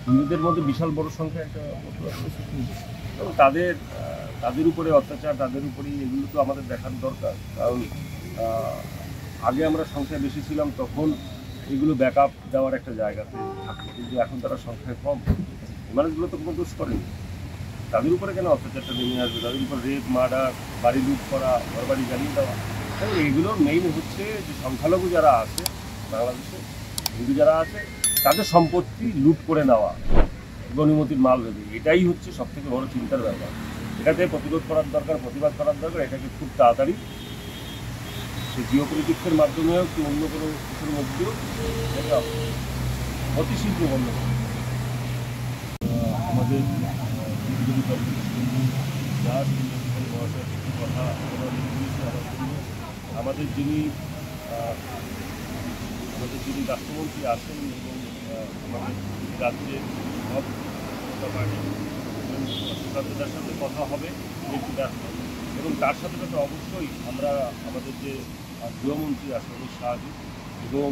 হিন্দুদের মধ্যে বিশাল বড় সংখ্যা একটা এবং তাদের উপরে অত্যাচার, তাদের উপরেই এগুলো তো আমাদের দেখার দরকার। কারণ আগে আমরা সংখ্যা বেশি ছিলাম, তখন এগুলো ব্যাকআপ দেওয়ার একটা জায়গাতে থাকতো, কিন্তু এখন তারা সংখ্যায় কম। মানুষগুলো তো কোনো দোষ করেনি, তাদের উপরে কেন অত্যাচারটা নেমে আসবে? তাদের উপর রেপ, মার্ডার, বাড়ি লুট করা, ঘরবাড়ি জ্বালিয়ে দেওয়া। এবং এগুলোর মেইন হচ্ছে যে সংখ্যালঘু যারা আছে বাংলাদেশে, হিন্দু যারা আছে, তাদের সম্পত্তি লুট করে নেওয়া, গণিমতির মাল ভেবে। এটাই হচ্ছে সবথেকে বড় চিন্তার ব্যাপার। এটাতে প্রতিরোধ করার দরকার, প্রতিবাদ করার দরকার। এটাকে খুব তাড়াতাড়ি সে জিওপলিটিক্সের মাধ্যমেও কি অন্য কোনো কিছুর মধ্যেও এটা অতি শীঘ্র বন্ধ করে। আমাদের কথা আমাদের যিনি রাষ্ট্রমন্ত্রী আছেন এবং আমাদের রাজ্যের সব তাদের সাথে কথা হবে এবং তার সাথে সাথে অবশ্যই আমরা আমাদের যে গৃহমন্ত্রী আছেন অমিত শাহজি এবং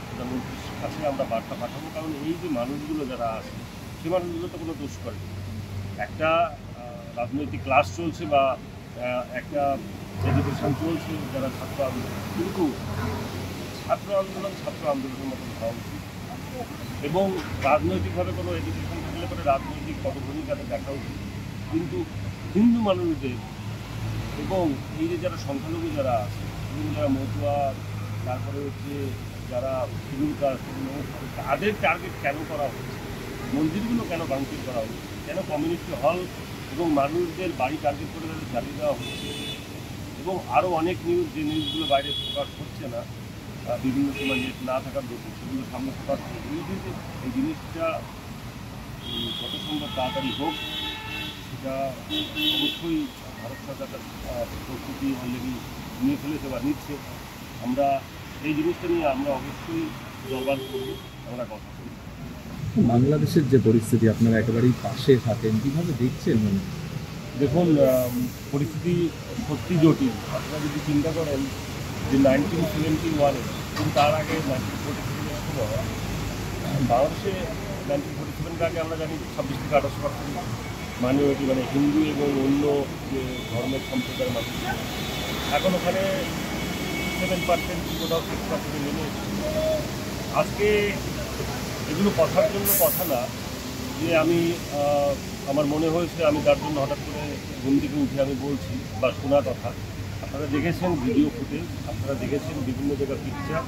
প্রধানমন্ত্রীর কাছে আমরা বার্তা পাঠাবো। কারণ এই যে মানুষগুলো যারা আছে, সে মানুষগুলো তো কোনো দোষ করে। একটা রাজনৈতিক ক্লাস চলছে বা একটা এডুকেশন চলছে যারা ছাত্র আন্দোলন, কিন্তু ছাত্র আন্দোলনের মতন হওয়া উচিত। এবং রাজনৈতিকভাবে কোনো এডুকেশন থাকলে পরে রাজনৈতিক পটভূমিকাতে দেখা উচিত, কিন্তু হিন্দু মানুষদের এবং এই যে যারা সংখ্যালঘু যারা আছে, এবং যারা মতুয়া, তারপরে হচ্ছে যারা শিডিউল কাস্ট, তাদের টার্গেট কেন করা হচ্ছে? মন্দিরগুলো কেন ভাঙচুর করা হচ্ছে? কেন কমিউনিটি হল এবং মানুষদের বাড়ি টার্গেট করে তাদের জ্বালিয়ে দেওয়া হচ্ছে? এবং আরও অনেক নিউজ, যে নিউজগুলো বাইরে প্রকাশ হচ্ছে না, বিভিন্ন সময় নেট না থাকার দোষে সেগুলো সামনে প্রকাশ হচ্ছে। এই জিনিসটা যত সম্ভব তাড়াতাড়ি হোক, সেটা অবশ্যই ভারত সরকার প্রস্তুতি অলরেডি নিয়ে ফেলেছে বা নিচ্ছে। আমরা এই জিনিসটা নিয়ে আমরা অবশ্যই জবাব করব, আমরা কথা বলব। বাংলাদেশের যে পরিস্থিতি, আপনারা একেবারেই পাশে থাকেন, কীভাবে দেখছেন? দেখুন, পরিস্থিতি সত্যি জটিল। আপনারা যদি চিন্তা করেন যে 1971 কিন্তু তার আগে 1947 সময় বাংলাদেশে 1947 আগে আমরা জানি 26 থেকে 28% মাইনরিটি, মানে হিন্দু এবং অন্য যে ধর্মের সম্প্রদায়ের মানুষ। এখন ওখানে 7% কোথাও 6% নেমে আজকে এগুলো কথার জন্য কথা না, যে আমি আমার মনে হয়েছে আমি তার জন্য হঠাৎ করে ঘুম থেকে উঠে আমি বলছি বা শোনা কথা। আপনারা দেখেছেন ভিডিও ফুটেজ, আপনারা দেখেছেন বিভিন্ন জায়গার পিকচার,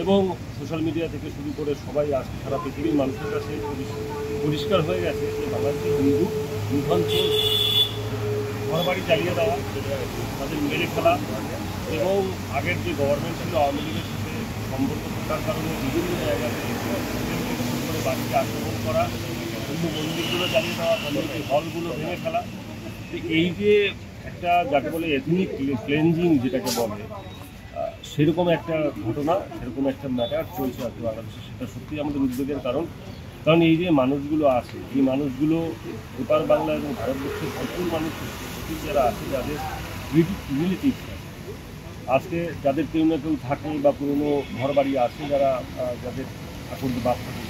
এবং সোশ্যাল মিডিয়া থেকে শুরু করে সবাই আজকে সারা পৃথিবীর মানুষের কাছে পরিষ্কার হয়ে গেছে যে বাংলাদেশের হিন্দু লুণ্ঠনচোর, ঘরবাড়ি জ্বালিয়ে দেওয়া, তাদের মেরে ফেলা, এবং আগের যে গভর্নমেন্ট ছিল আওয়ামী লীগের সাথে সম্পর্ক থাকার কারণে বিভিন্ন জায়গাতে করে বাড়িতে আক্রমণ করা, হিন্দু মন্দিরগুলো জ্বালিয়ে দেওয়া, কমিউনিটি হলগুলো ভেঙে ফেলা। এই যে একটা যাকে বলে এথনিক ক্লেনজিং যেটাকে বলে, সেরকম একটা ঘটনা, সেরকম একটা ম্যাটার চলছে আজকে বাংলাদেশে। সেটা সত্যিই আমাদের উদ্বেগের কারণ। কারণ এই যে মানুষগুলো আছে, এই মানুষগুলো এপার বাংলা এবং ভারতবর্ষের প্রচুর মানুষ যারা আছে, যাদের রিলেটিভ আজকে, যাদের কেউ না কেউ থাকে বা পুরনো ঘর বাড়ি আছে, যাদের এখন বাপ থাকে,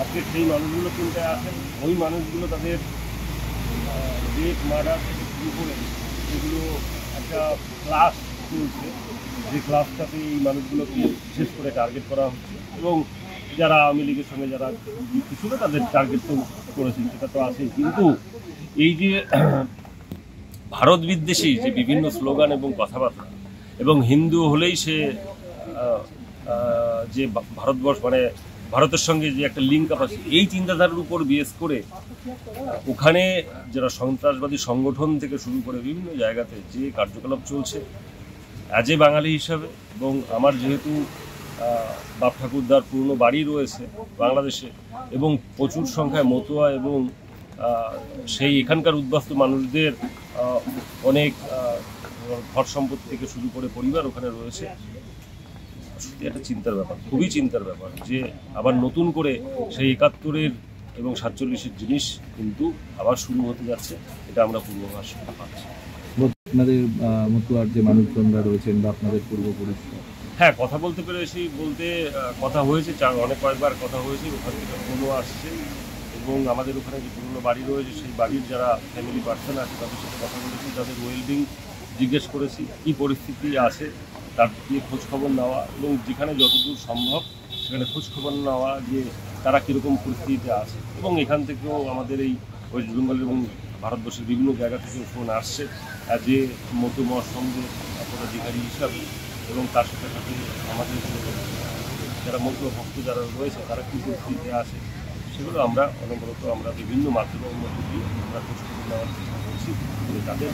আজকে সেই মানুষগুলো চিন্তায় আসেন। ওই মানুষগুলো তাদের রেপ, মার্ডার থেকে শুরু করে সেগুলো একটা ক্লাস চলছে, যে ক্লাসটাতে এই মানুষগুলোকে বিশেষ করে টার্গেট করা হচ্ছে। এবং যারা আওয়ামী লীগের সঙ্গে যারা কিছু না, তাদের টার্গেট তো করেছে, সেটা তো আছেই। কিন্তু এই যে ভারত বিদ্বেষী যে বিভিন্ন স্লোগান এবং কথাবার্তা, এবং হিন্দু হলেই সে যে ভারতবর্ষ, মানে ভারতের সঙ্গে যে একটা লিঙ্ক আপ আছে, এই চিন্তাধারার উপর বেস করে ওখানে যারা সন্ত্রাসবাদী সংগঠন থেকে শুরু করে বিভিন্ন জায়গাতে যে কার্যকলাপ চলছে, অ্যাজ এ বাঙালি হিসাবে, এবং আমার যেহেতু বাপ ঠাকুরদার পুরনো বাড়ি রয়েছে বাংলাদেশে, এবং প্রচুর সংখ্যায় মতুয়া এবং সেই এখানকার উদ্বাস্তু মানুষদের অনেক ঘর সম্পত্তি থেকে শুরু করে পরিবার ওখানে রয়েছে, সত্যি একটা চিন্তার ব্যাপার, খুবই চিন্তার ব্যাপার যে আবার নতুন করে সেই ৭১-এর এবং ৪৭-এর জিনিস কিন্তু আবার শুরু হতে যাচ্ছে। এটা আমরা পূর্বাভাস পাচ্ছি। আপনাদের মতুয়ার যে মানুষজনরা রয়েছেন বা আপনাদের পূর্বপুরুষরা, হ্যাঁ, কথা বলতে পেরেছি বলতে কথা হয়েছে, অনেক কয়েকবার কথা হয়েছে। ওখান থেকে ফোনও আসছে এবং আমাদের ওখানে যে পুরনো বাড়ি রয়েছে সেই বাড়ির যারা ফ্যামিলি পার্সন আছে তাদের সাথে কথা বলেছি, তাদের ওয়েলবিং জিজ্ঞেস করেছি, কী পরিস্থিতি আছে তার দিয়ে খোঁজখবর নেওয়া এবং যেখানে যতদূর সম্ভব সেখানে খোঁজখবর নেওয়া যে তারা কীরকম পরিস্থিতিতে আছে। এবং এখান থেকেও আমাদের এই ওয়েস্ট বেঙ্গল এবং ভারতবর্ষের বিভিন্ন জায়গা থেকেও ফোন আসছে যে মধ্যমর সঙ্গে পদাধিকারী হিসাবে এবং তার সাথে সাথে আমাদের যারা মধ্য ভক্ত যারা রয়েছে তারা কী পরিস্থিতিতে আছে সেগুলো আমরা অনবরত আমরা বিভিন্ন মাধ্যমের মধ্যে দিয়ে আমরা খোঁজখবর নেওয়ার চেষ্টা করছি তাদের